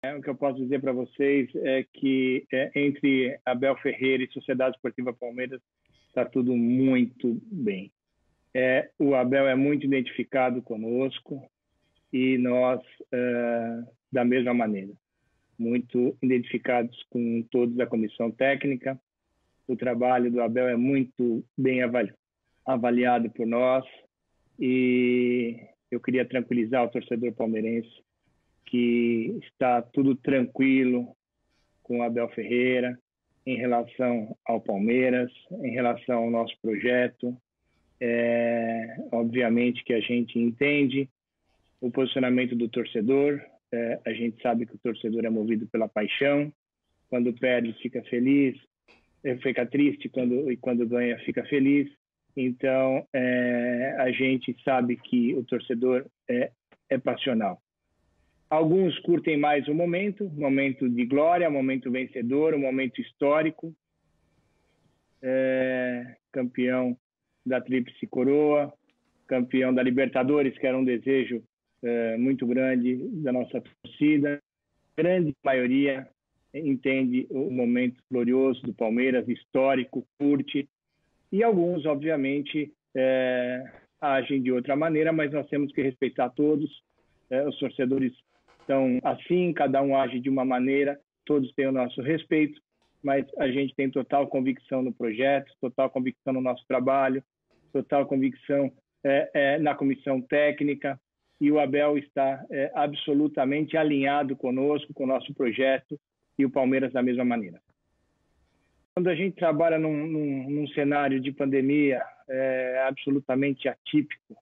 O que eu posso dizer para vocês é que entre Abel Ferreira e Sociedade Esportiva Palmeiras está tudo muito bem. O Abel é muito identificado conosco e nós da mesma maneira, muito identificados com todos da comissão técnica. O trabalho do Abel é muito bem avaliado por nós e eu queria tranquilizar o torcedor palmeirense que está tudo tranquilo com o Abel Ferreira em relação ao Palmeiras, em relação ao nosso projeto. Obviamente que a gente entende o posicionamento do torcedor, a gente sabe que o torcedor é movido pela paixão, quando perde fica feliz, fica triste, e quando ganha fica feliz. Então, a gente sabe que o torcedor é passional. Alguns curtem mais o momento de glória, momento vencedor, um momento histórico, campeão da Tríplice Coroa, campeão da Libertadores, que era um desejo muito grande da nossa torcida. A grande maioria entende o momento glorioso do Palmeiras, histórico, curte, e alguns, obviamente, agem de outra maneira, mas nós temos que respeitar todos. Os torcedores estão assim, cada um age de uma maneira, todos têm o nosso respeito, mas a gente tem total convicção no projeto, total convicção no nosso trabalho, total convicção na comissão técnica, e o Abel está absolutamente alinhado conosco, com o nosso projeto, e o Palmeiras da mesma maneira. Quando a gente trabalha num cenário de pandemia absolutamente atípico,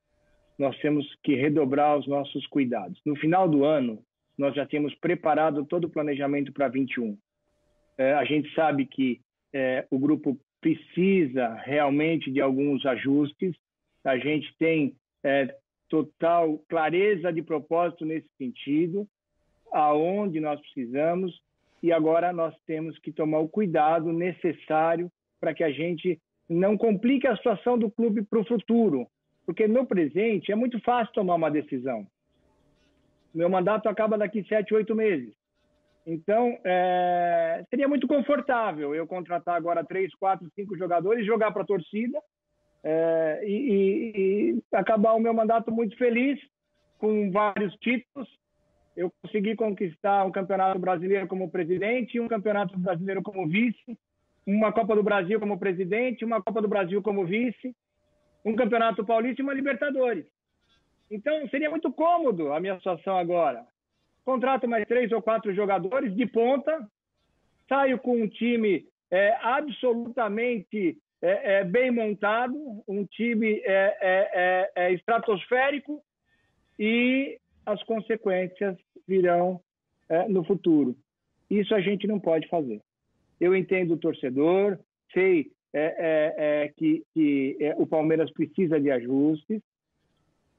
nós temos que redobrar os nossos cuidados. No final do ano, nós já temos preparado todo o planejamento para 21. A gente sabe que o grupo precisa realmente de alguns ajustes. A gente tem total clareza de propósito nesse sentido, aonde nós precisamos, e agora nós temos que tomar o cuidado necessário para que a gente não complique a situação do clube para o futuro, porque no presente é muito fácil tomar uma decisão. Meu mandato acaba daqui 7, 8 meses. Então, seria muito confortável eu contratar agora 3, 4, 5 jogadores, jogar para a torcida e acabar o meu mandato muito feliz, com vários títulos. Eu consegui conquistar um campeonato brasileiro como presidente, um campeonato brasileiro como vice, uma Copa do Brasil como presidente, uma Copa do Brasil como vice, um campeonato paulista e uma Libertadores. Então, seria muito cômodo a minha situação agora. Contrato mais 3 ou 4 jogadores de ponta, saio com um time absolutamente bem montado, um time estratosférico, e as consequências virão no futuro. Isso a gente não pode fazer. Eu entendo o torcedor, sei que o Palmeiras precisa de ajustes,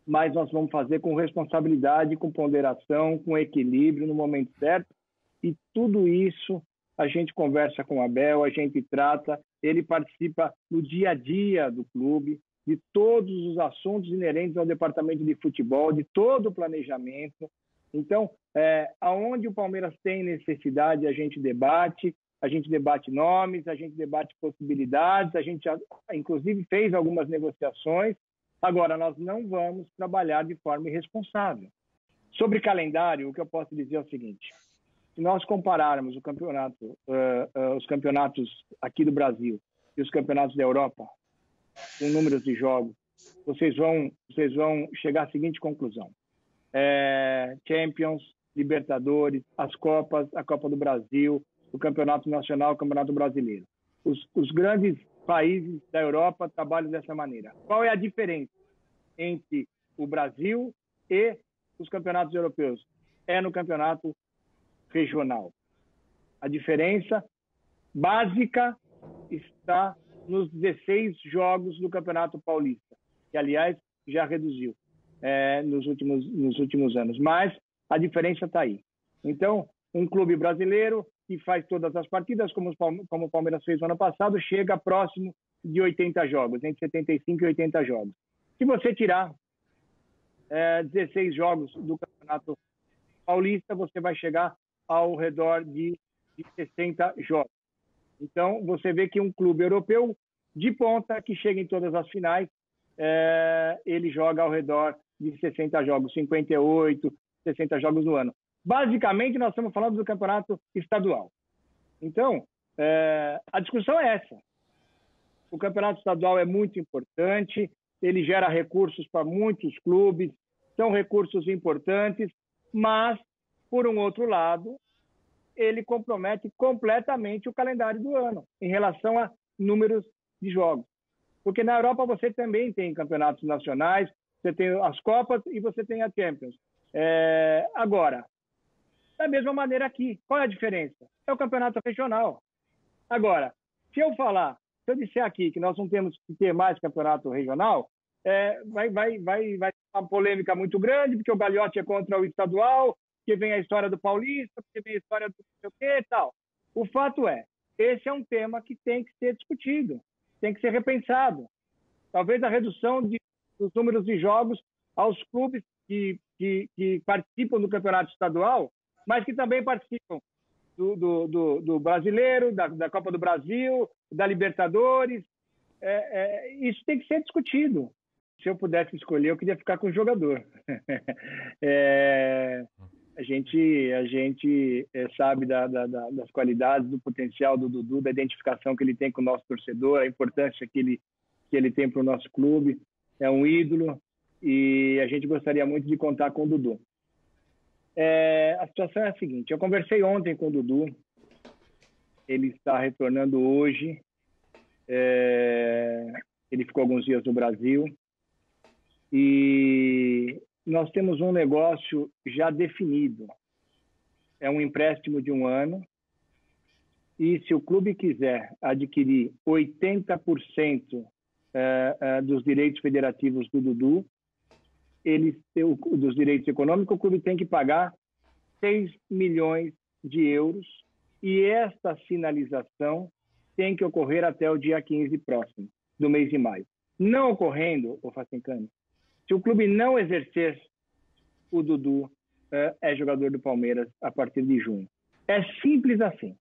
mas nós vamos fazer com responsabilidade, com ponderação, com equilíbrio, no momento certo. E tudo isso a gente conversa com o Abel, a gente trata, ele participa no dia a dia do clube, de todos os assuntos inerentes ao departamento de futebol, de todo o planejamento. Então, aonde o Palmeiras tem necessidade, a gente debate nomes, a gente debate possibilidades, a gente, inclusive, fez algumas negociações. Agora, nós não vamos trabalhar de forma irresponsável. Sobre calendário, o que eu posso dizer é o seguinte: se nós compararmos os campeonatos aqui do Brasil e os campeonatos da Europa, com números de jogos, vocês vão chegar à seguinte conclusão: Champions, Libertadores, as Copas, a Copa do Brasil, o Campeonato Nacional, o Campeonato Brasileiro. Os grandes países da Europa trabalham dessa maneira. Qual é a diferença entre o Brasil e os campeonatos europeus? É no campeonato regional. A diferença básica está nos 16 jogos do Campeonato Paulista, que, aliás, já reduziu nos últimos anos. Mas a diferença está aí. Então, um clube brasileiro que faz todas as partidas, como o Palmeiras fez no ano passado, chega próximo de 80 jogos, entre 75 e 80 jogos. Se você tirar 16 jogos do Campeonato Paulista, você vai chegar ao redor de 60 jogos. Então, você vê que um clube europeu de ponta, que chega em todas as finais, ele joga ao redor de 60 jogos, 58, 60 jogos no ano. Basicamente, nós estamos falando do campeonato estadual. Então, a discussão é essa. O campeonato estadual é muito importante, ele gera recursos para muitos clubes, são recursos importantes, mas, por um outro lado, ele compromete completamente o calendário do ano, em relação a números de jogos. Porque na Europa você também tem campeonatos nacionais, você tem as Copas e você tem a Champions. Agora, da mesma maneira aqui, qual é a diferença? É o campeonato regional. Agora, se eu disser aqui que nós não temos que ter mais campeonato regional, vai uma polêmica muito grande, porque o Gagliotti é contra o estadual, porque vem a história do Paulista, porque vem a história do não sei o quê e tal. O fato esse é um tema que tem que ser discutido, tem que ser repensado. Talvez a redução dos números de jogos aos clubes que participam do campeonato estadual, mas que também participam do brasileiro, da Copa do Brasil, da Libertadores. Isso tem que ser discutido. Se eu pudesse escolher, eu queria ficar com o jogador. A gente sabe das qualidades, do potencial do Dudu, da identificação que ele tem com o nosso torcedor, a importância que ele tem para o nosso clube. É um ídolo e a gente gostaria muito de contar com o Dudu. A situação é a seguinte: eu conversei ontem com o Dudu, ele está retornando hoje, ele ficou alguns dias no Brasil e nós temos um negócio já definido. É um empréstimo de 1 ano e se o clube quiser adquirir 80% dos direitos federativos do Dudu, dos direitos econômicos, o clube tem que pagar 6 milhões de euros e esta sinalização tem que ocorrer até o dia 15 próximo, do mês de maio. Não ocorrendo, o Facincani, se o clube não exercer, o Dudu é jogador do Palmeiras a partir de junho. É simples assim.